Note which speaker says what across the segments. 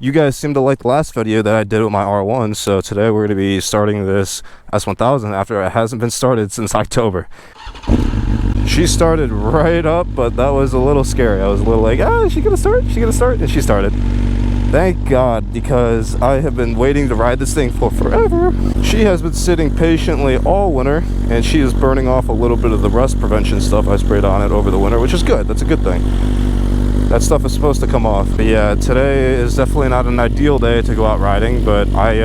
Speaker 1: You guys seem to like the last video that I did with my R1, so today we're going to be starting this S1000 after it hasn't been started since October. She started right up, but that was a little scary. I was a little like, is she going to start? Is she going to start? And she started. Thank God, because I have been waiting to ride this thing for forever. She has been sitting patiently all winter, and she is burning off a little bit of the rust prevention stuff I sprayed on it over the winter, which is good. That's a good thing. That stuff is supposed to come off. But yeah, today is definitely not an ideal day to go out riding, but I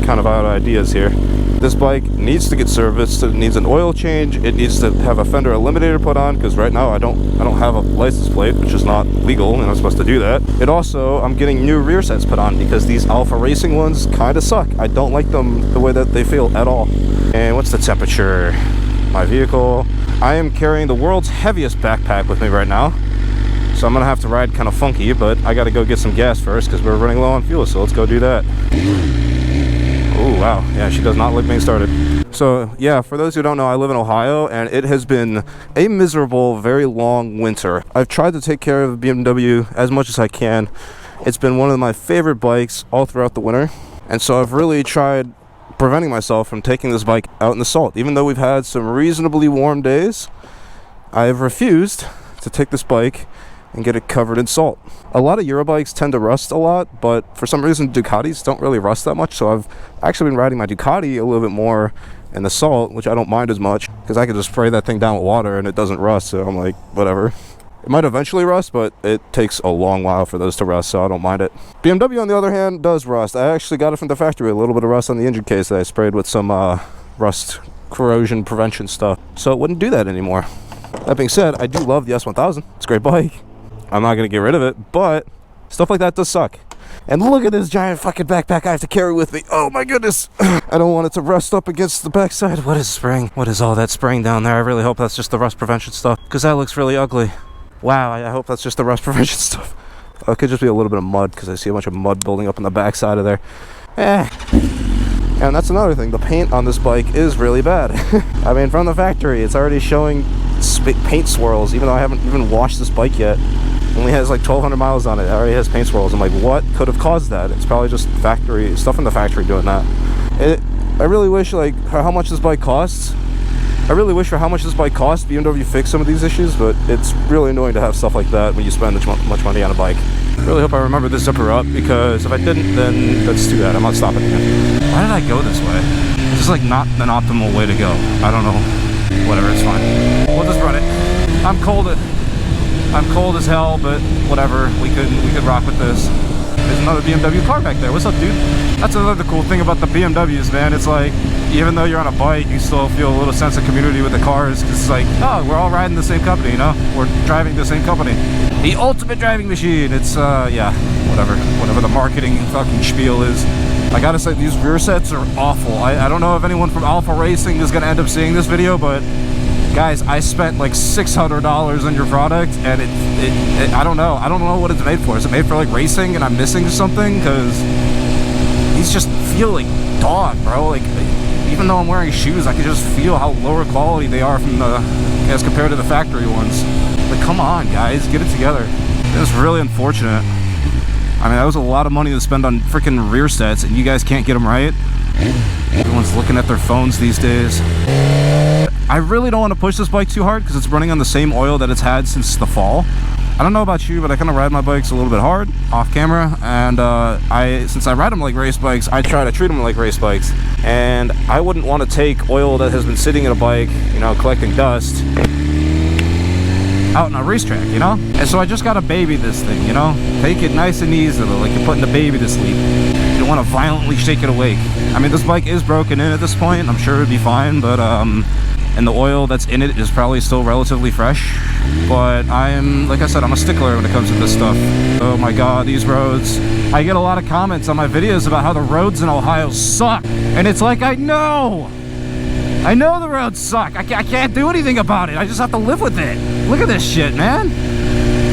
Speaker 1: kind of out of ideas here. This bike needs to get serviced. It needs an oil change. It needs to have a fender eliminator put on, because right now I don't have a license plate, which is not legal, and I'm supposed to do that. It also, I'm getting new rear sets put on because these Alpha Racing ones kind of suck. I don't like them the way that they feel at all. And what's the temperature? My vehicle. I am carrying the world's heaviest backpack with me right now. So I'm gonna have to ride kind of funky, but I gotta go get some gas first because we're running low on fuel, so let's go do that. Oh wow, yeah, she does not like being started. So yeah, for those who don't know, I live in Ohio, and it has been a miserable, very long winter. I've tried to take care of the BMW as much as I can. It's been one of my favorite bikes all throughout the winter, and so I've really tried preventing myself from taking this bike out in the salt. Even though we've had some reasonably warm days, I have refused to take this bike and get it covered in salt. A lot of Euro bikes tend to rust a lot, but for some reason Ducatis don't really rust that much, so I've actually been riding my Ducati a little bit more in the salt, which I don't mind as much, because I can just spray that thing down with water and it doesn't rust, so I'm like, whatever. It might eventually rust, but it takes a long while for those to rust, so I don't mind it. BMW, on the other hand, does rust. I actually got it from the factory, a little bit of rust on the engine case that I sprayed with some rust corrosion prevention stuff, so it wouldn't do that anymore. That being said, I do love the S1000. It's a great bike. I'm not going to get rid of it, but stuff like that does suck. And look at this giant fucking backpack I have to carry with me. Oh my goodness. I don't want it to rust up against the backside. What is spraying? What is all that spraying down there? I really hope that's just the rust prevention stuff, because that looks really ugly. Wow, I hope that's just the rust prevention stuff. It could just be a little bit of mud, because I see a bunch of mud building up on the backside of there. And that's another thing. The paint on this bike is really bad. I mean, from the factory, it's already showing paint swirls, even though I haven't even washed this bike yet. It only has like 1,200 miles on it. It already has paint swirls. I'm like, what could have caused that? It's probably just factory stuff in the factory doing that. I really wish, like, how much this bike costs. I really wish for how much this bike costs, BMW fix some of these issues, but it's really annoying to have stuff like that when you spend this much money on a bike. I really hope I remember this zipper up, because if I didn't, then that's too bad. I'm not stopping again. Why did I go this way? This is like not an optimal way to go. I don't know. Whatever, it's fine. We'll just run it. I'm cold as hell, but whatever. We could rock with this. There's another BMW car back there. What's up, dude? That's another cool thing about the BMWs, man. It's like, even though you're on a bike, you still feel a little sense of community with the cars, because it's like, oh, we're all riding the same company, you know? We're driving the same company. The ultimate driving machine. It's, yeah, whatever the marketing fucking spiel is. I gotta say, these rear sets are awful. I don't know if anyone from Alpha Racing is gonna end up seeing this video, but guys, I spent like $600 on your product, and I don't know what it's made for. Is it made for like racing and I'm missing something? Because these just feel like dog, bro. Like, even though I'm wearing shoes, I can just feel how lower quality they are from as compared to the factory ones. Like, come on, guys, get it together. It's really unfortunate. I mean, that was a lot of money to spend on freaking rear sets, and you guys can't get them right. Everyone's looking at their phones these days. I really don't want to push this bike too hard, because it's running on the same oil that it's had since the fall. I don't know about you, but I kind of ride my bikes a little bit hard off camera, and since I ride them like race bikes, I try to treat them like race bikes. And I wouldn't want to take oil that has been sitting in a bike, you know, collecting dust, out on a racetrack, you know? And so I just gotta baby this thing, you know? Take it nice and easy, like you're putting the baby to sleep. You don't want to violently shake it awake. I mean, this bike is broken in at this point. I'm sure it'd be fine, but and the oil that's in it is probably still relatively fresh. But like I said, I'm a stickler when it comes to this stuff. Oh my god, these roads. I get a lot of comments on my videos about how the roads in Ohio suck. And it's like, I know the roads suck. I can't do anything about it. I just have to live with it. Look at this shit, man.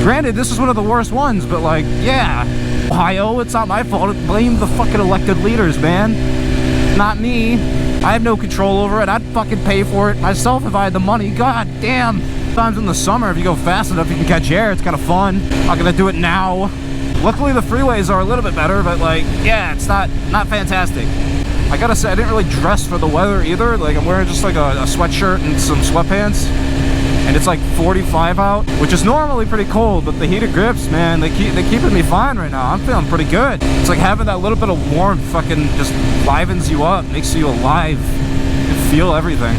Speaker 1: Granted, this is one of the worst ones, but like, yeah. Ohio, it's not my fault. Blame the fucking elected leaders, man. Not me. I have no control over it. I'd fucking pay for it myself if I had the money. God damn. Sometimes in the summer, if you go fast enough, you can catch air. It's kind of fun. Not gonna do it now. Luckily the freeways are a little bit better, but like, yeah, it's not fantastic. I gotta say, I didn't really dress for the weather either. Like, I'm wearing just like a sweatshirt and some sweatpants, and it's like 45 out, which is normally pretty cold, but the heated grips, man, they're keeping me fine right now. I'm feeling pretty good. It's like having that little bit of warmth fucking just livens you up, makes you alive. You can feel everything.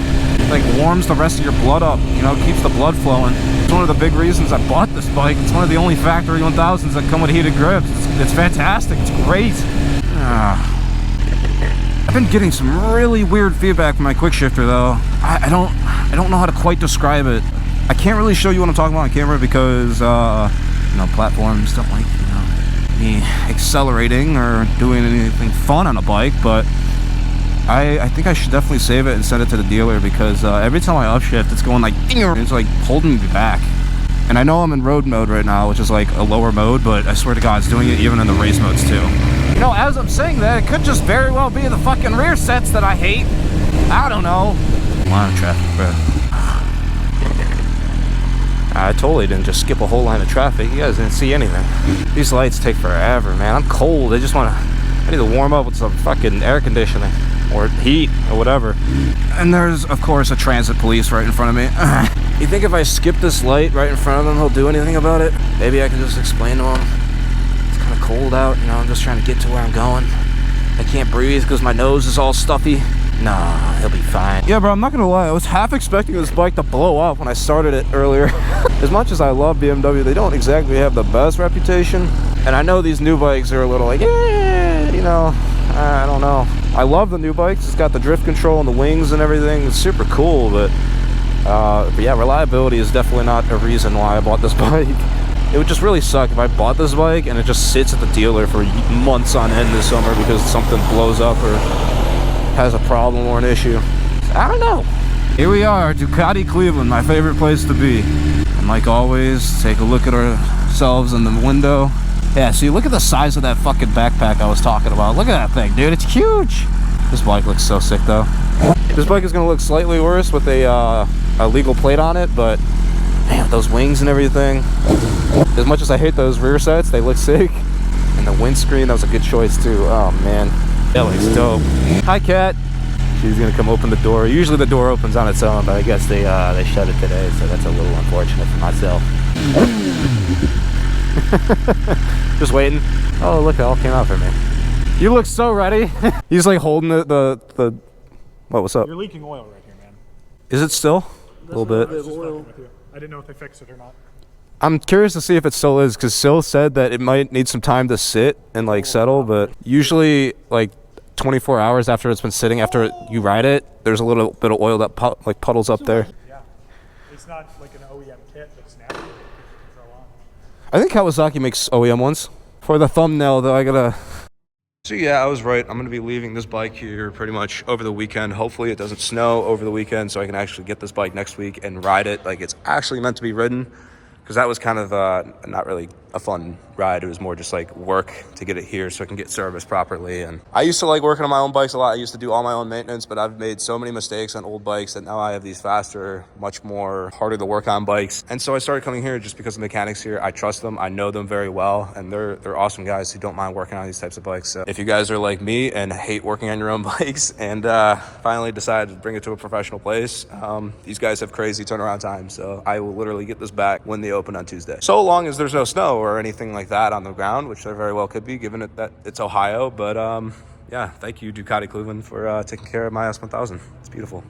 Speaker 1: Like warms the rest of your blood up, you know, keeps the blood flowing. It's one of the big reasons I bought this bike. It's one of the only factory 1000s that come with heated grips. It's fantastic. It's great. I've been getting some really weird feedback from my quick shifter though. I don't know how to quite describe it. I can't really show you what I'm talking about on camera because you know, platforms don't like, you know, me accelerating or doing anything fun on a bike, but I think I should definitely save it and send it to the dealer because every time I upshift, it's going like, it's like holding me back. And I know I'm in road mode right now, which is like a lower mode, but I swear to God, it's doing it even in the race modes too. You know, as I'm saying that, it could just very well be the fucking rear sets that I hate. I don't know. A lot of traffic, bro. I totally didn't just skip a whole line of traffic. You guys didn't see anything. These lights take forever, man. I'm cold. I need to warm up with some fucking air conditioning or heat or whatever. And there's, of course, a transit police right in front of me. You think if I skip this light right in front of him, he'll do anything about it? Maybe I can just explain to him. It's kind of cold out, you know, I'm just trying to get to where I'm going. I can't breathe because my nose is all stuffy. Nah, he'll be fine. Yeah, bro, I'm not gonna lie. I was half expecting this bike to blow up when I started it earlier. As much as I love BMW, they don't exactly have the best reputation. And I know these new bikes are a little like, yeah, you know, I don't know. I love the new bikes. It's got the drift control and the wings and everything. It's super cool, but yeah, reliability is definitely not a reason why I bought this bike. It would just really suck if I bought this bike and it just sits at the dealer for months on end this summer because something blows up or has a problem or an issue. I don't know. Here we are, Ducati Cleveland, my favorite place to be. And like always, take a look at ourselves in the window. Yeah, see, look at the size of that fucking backpack I was talking about. Look at that thing, dude. It's huge. This bike looks so sick, though. This bike is going to look slightly worse with a legal plate on it, but damn, those wings and everything. As much as I hate those rear sets, they look sick. And the windscreen, that was a good choice, too. Oh, man. That looks dope. Hi, Kat. She's going to come open the door. Usually the door opens on its own, but I guess they shut it today, so that's a little unfortunate for myself. Just waiting. Oh, look, it all came out for me. You look so ready. He's like holding the what's up?
Speaker 2: You're leaking oil right here, man.
Speaker 1: Is it still? A little bit.
Speaker 2: I was just fucking with you. I didn't know if they fixed it or not.
Speaker 1: I'm curious to see if it still is, because Sil said that it might need some time to sit and like settle, but usually like 24 hours after it's been sitting, after you ride it, there's a little bit of oil that like puddles up there.
Speaker 2: Yeah. It's not like an OEM kit, but it's natural.
Speaker 1: I think Kawasaki makes OEM ones. For the thumbnail though, I gotta... So yeah, I was right. I'm gonna be leaving this bike here pretty much over the weekend. Hopefully it doesn't snow over the weekend so I can actually get this bike next week and ride it like it's actually meant to be ridden. Because that was kind of not really a fun ride. It was more just like work to get it here so I can get serviced properly. And I used to like working on my own bikes a lot. I used to do all my own maintenance, but I've made so many mistakes on old bikes that now I have these faster, much more harder to work on bikes. And so I started coming here just because the mechanics here, I trust them. I know them very well, and they're awesome guys who don't mind working on these types of bikes. So if you guys are like me and hate working on your own bikes and finally decided to bring it to a professional place, these guys have crazy turnaround time. So I will literally get this back when they open on Tuesday. So long as there's no snow or anything like that on the ground, which there very well could be given it that it's Ohio. But yeah, thank you Ducati Cleveland for taking care of my S1000. It's beautiful.